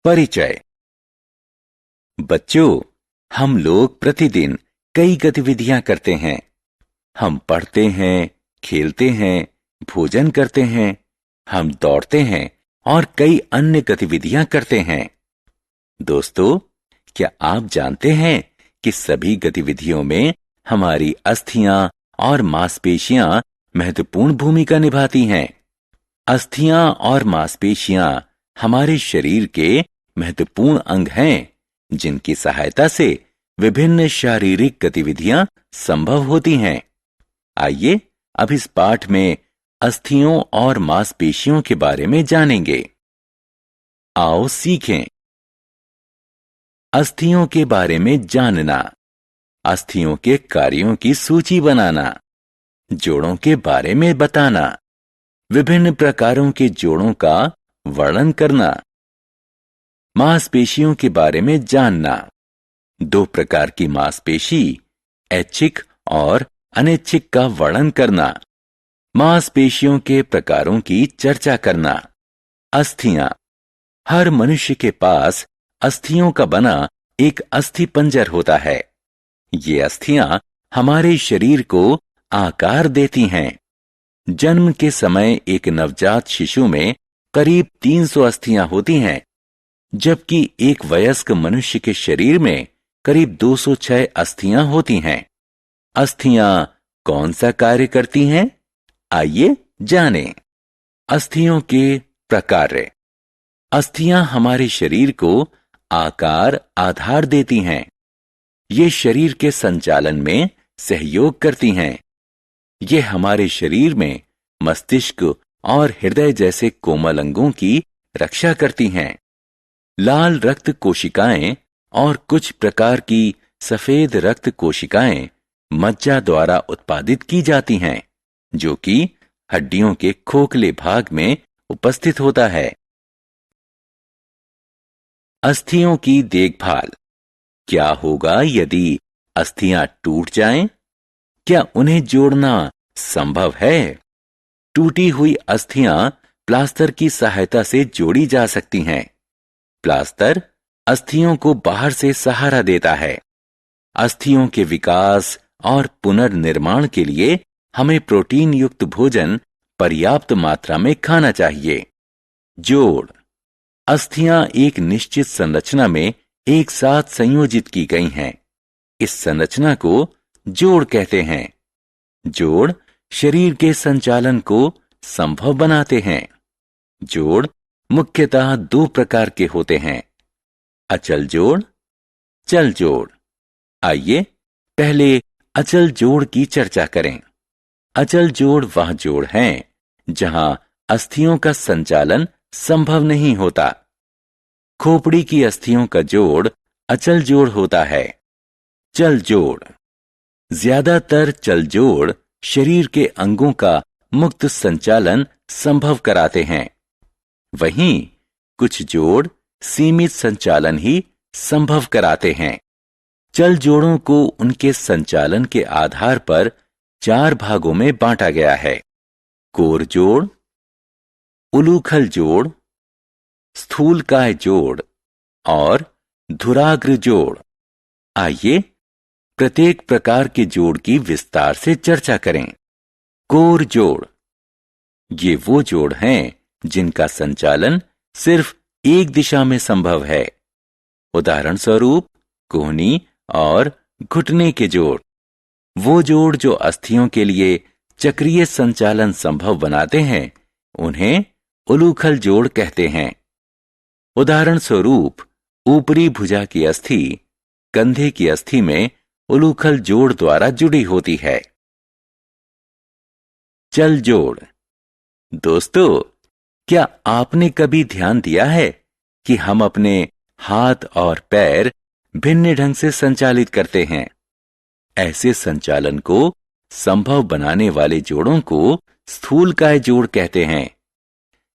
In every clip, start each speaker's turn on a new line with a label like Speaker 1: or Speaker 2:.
Speaker 1: परिचय। बच्चों, हम लोग प्रतिदिन कई गतिविधियां करते हैं। हम पढ़ते हैं, खेलते हैं, भोजन करते हैं, हम दौड़ते हैं और कई अन्य गतिविधियां करते हैं। दोस्तों, क्या आप जानते हैं कि सभी गतिविधियों में हमारी अस्थियां और मांसपेशियां महत्वपूर्ण भूमिका निभाती हैं? अस्थियां और मांसपेशियां हमारे शरीर के महत्वपूर्ण अंग हैं, जिनकी सहायता से विभिन्न शारीरिक गतिविधियां संभव होती हैं। आइए अब इस पाठ में अस्थियों और मांसपेशियों के बारे में जानेंगे। आओ सीखें। अस्थियों के बारे में जानना, अस्थियों के कार्यों की सूची बनाना, जोड़ों के बारे में बताना, विभिन्न प्रकारों के जोड़ों का वर्णन करना। मांसपेशियों के बारे में जानना, दो प्रकार की मांसपेशी, ऐच्छिक और अनैच्छिक का वर्णन करना। मांसपेशियों के प्रकारों की चर्चा करना। अस्थियां, हर मनुष्य के पास अस्थियों का बना एक अस्थि पंजर होता है। ये अस्थियां हमारे शरीर को आकार देती हैं। जन्म के समय एक नवजात शिशु में करीब 300 अस्थियां होती हैं, जबकि एक वयस्क मनुष्य के शरीर में करीब 206 अस्थियां होती हैं। अस्थियां कौन सा कार्य करती हैं? आइए जानें। अस्थियों के प्रकार। अस्थियां हमारे शरीर को आकार, आधार देती हैं। ये शरीर के संचालन में सहयोग करती हैं। ये हमारे शरीर में मस्तिष्क और हृदय जैसे कोमल अंगों की रक्षा करती हैं। लाल रक्त कोशिकाएं और कुछ प्रकार की सफेद रक्त कोशिकाएं मज्जा द्वारा उत्पादित की जाती हैं, जो कि हड्डियों के खोखले भाग में उपस्थित होता है। अस्थियों की देखभाल। क्या होगा यदि अस्थियां टूट जाएं? क्या उन्हें जोड़ना संभव है? टूटी हुई अस्थियां प्लास्टर की सहायता से जोड़ी जा सकती हैं। प्लास्टर अस्थियों को बाहर से सहारा देता है। अस्थियों के विकास और पुनर्निर्माण के लिए हमें प्रोटीन युक्त भोजन पर्याप्त मात्रा में खाना चाहिए। जोड़। अस्थियां एक निश्चित संरचना में एक साथ संयोजित की गई हैं। इस संरचना को जोड़ कहते हैं। जोड़ शरीर के संचालन को संभव बनाते हैं। जोड़ मुख्यतः दो प्रकार के होते हैं, अचल जोड़, चल जोड़। आइए पहले अचल जोड़ की चर्चा करें। अचल जोड़ वह जोड़ हैं जहां अस्थियों का संचालन संभव नहीं होता। खोपड़ी की अस्थियों का जोड़ अचल जोड़ होता है। चल जोड़। ज्यादातर चल जोड़ शरीर के अंगों का मुक्त संचालन संभव कराते हैं। वहीं कुछ जोड़ सीमित संचालन ही संभव कराते हैं। चल जोड़ों को उनके संचालन के आधार पर 4 भागों में बांटा गया है: कोर जोड़, उलूखल जोड़, स्थूलकाय जोड़ और धुराग्र जोड़। आइए प्रत्येक प्रकार के जोड़ की विस्तार से चर्चा करें। कोर जोड़। ये वो जोड़ हैं जिनका संचालन सिर्फ एक दिशा में संभव है। उदाहरण स्वरूप कोहनी और घुटने के जोड़। वो जोड़ जो अस्थियों के लिए चक्रीय संचालन संभव बनाते हैं, उन्हें उलूखल जोड़ कहते हैं। उदाहरण स्वरूप ऊपरी भुजा की अस्थि कंधे की अस्थि में उलूखल जोड़ द्वारा जुड़ी होती है। चल जोड़। दोस्तों, क्या आपने कभी ध्यान दिया है कि हम अपने हाथ और पैर भिन्न ढंग से संचालित करते हैं? ऐसे संचालन को संभव बनाने वाले जोड़ों को स्थूलकाय जोड़ कहते हैं।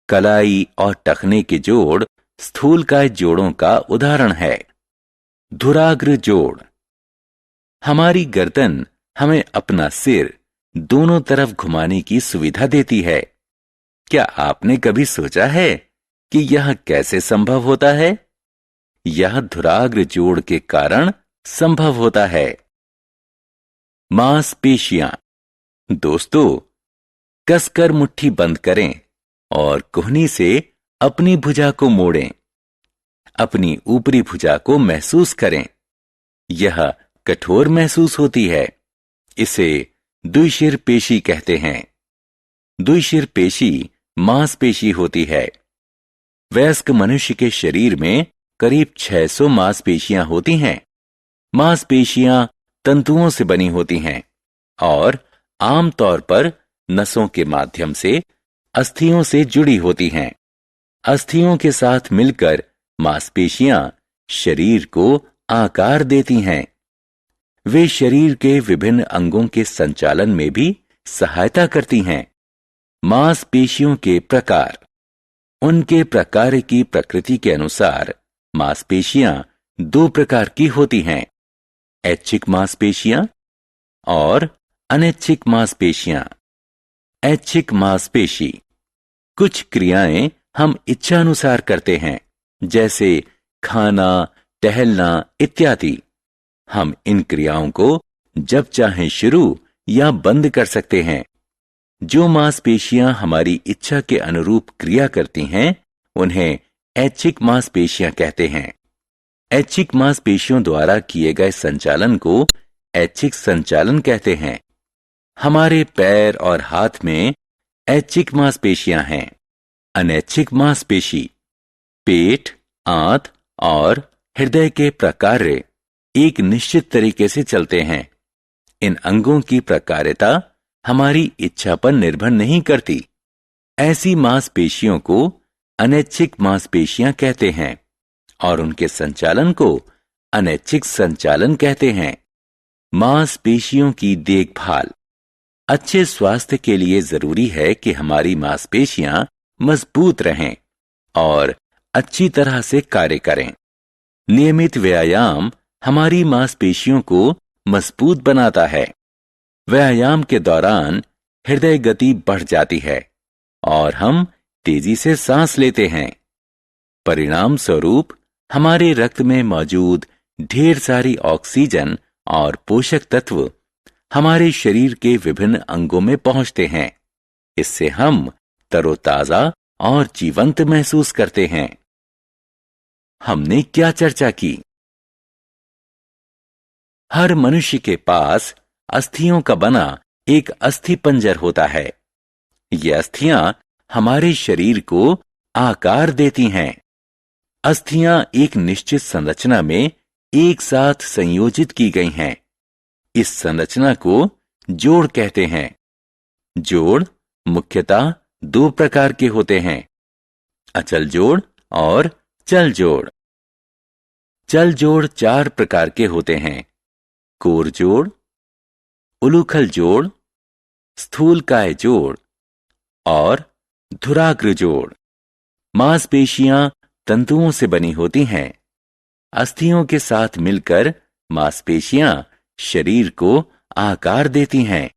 Speaker 1: कलाई और टखने के जोड़ स्थूलकाय जोड़ों का उदाहरण है। धुराग्र जोड़। हमारी गर्दन हमें अपना सिर दोनों तरफ घुमाने की सुविधा देती है। क्या आपने कभी सोचा है कि यह कैसे संभव होता है? यह धुराग्र जोड़ के कारण संभव होता है। मांसपेशियां। दोस्तों, कसकर मुट्ठी बंद करें और कोहनी से अपनी भुजा को मोड़ें। अपनी ऊपरी भुजा को महसूस करें। यह कठोर महसूस होती है। इसे द्विशिर पेशी कहते हैं। द्विशिर पेशी मांसपेशी होती है। वयस्क मनुष्य के शरीर में करीब 600 मांसपेशियां होती हैं। मांसपेशियां तंतुओं से बनी होती हैं और आमतौर पर नसों के माध्यम से अस्थियों से जुड़ी होती हैं। अस्थियों के साथ मिलकर मांसपेशियां शरीर को आकार देती हैं। वे शरीर के विभिन्न अंगों के संचालन में भी सहायता करती हैं। मांसपेशियों के प्रकार। उनके प्रकार की प्रकृति के अनुसार मांसपेशियां 2 प्रकार की होती हैं, ऐच्छिक मांसपेशियां और अनैच्छिक मांसपेशियां। ऐच्छिक मांसपेशी। कुछ क्रियाएं हम इच्छानुसार करते हैं, जैसे खाना, टहलना इत्यादि। हम इन क्रियाओं को जब चाहें शुरू या बंद कर सकते हैं। जो मांसपेशियां हमारी इच्छा के अनुरूप क्रिया करती हैं, उन्हें ऐच्छिक मांसपेशियां कहते हैं। ऐच्छिक मांसपेशियों द्वारा किए गए संचालन को ऐच्छिक संचालन कहते हैं। हमारे पैर और हाथ में ऐच्छिक मांसपेशियां हैं। अनैच्छिक मांसपेशी। पेट, आंत और हृदय के प्रकार्य एक निश्चित तरीके से चलते हैं। इन अंगों की प्रकार्यता हमारी इच्छा पर निर्भर नहीं करती। ऐसी मांसपेशियों को अनैच्छिक मांसपेशियां कहते हैं और उनके संचालन को अनैच्छिक संचालन कहते हैं। मांसपेशियों की देखभाल। अच्छे स्वास्थ्य के लिए जरूरी है कि हमारी मांसपेशियां मजबूत रहें और अच्छी तरह से कार्य करें। नियमित व्यायाम हमारी मांसपेशियों को मजबूत बनाता है। व्यायाम के दौरान हृदय गति बढ़ जाती है और हम तेजी से सांस लेते हैं। परिणाम स्वरूप हमारे रक्त में मौजूद ढेर सारी ऑक्सीजन और पोषक तत्व हमारे शरीर के विभिन्न अंगों में पहुंचते हैं। इससे हम तरोताजा और जीवंत महसूस करते हैं। हमने क्या चर्चा की? हर मनुष्य के पास अस्थियों का बना एक अस्थि पंजर होता है। ये अस्थियां हमारे शरीर को आकार देती हैं। अस्थियां एक निश्चित संरचना में एक साथ संयोजित की गई हैं। इस संरचना को जोड़ कहते हैं। जोड़ मुख्यतः 2 प्रकार के होते हैं, अचल जोड़ और चल जोड़। चल जोड़ 4 प्रकार के होते हैं, कोर जोड़, उलूखल जोड़, स्थूलकाय जोड़ और धुराग्र जोड़। मांसपेशियां तंतुओं से बनी होती हैं। अस्थियों के साथ मिलकर मांसपेशियां शरीर को आकार देती हैं।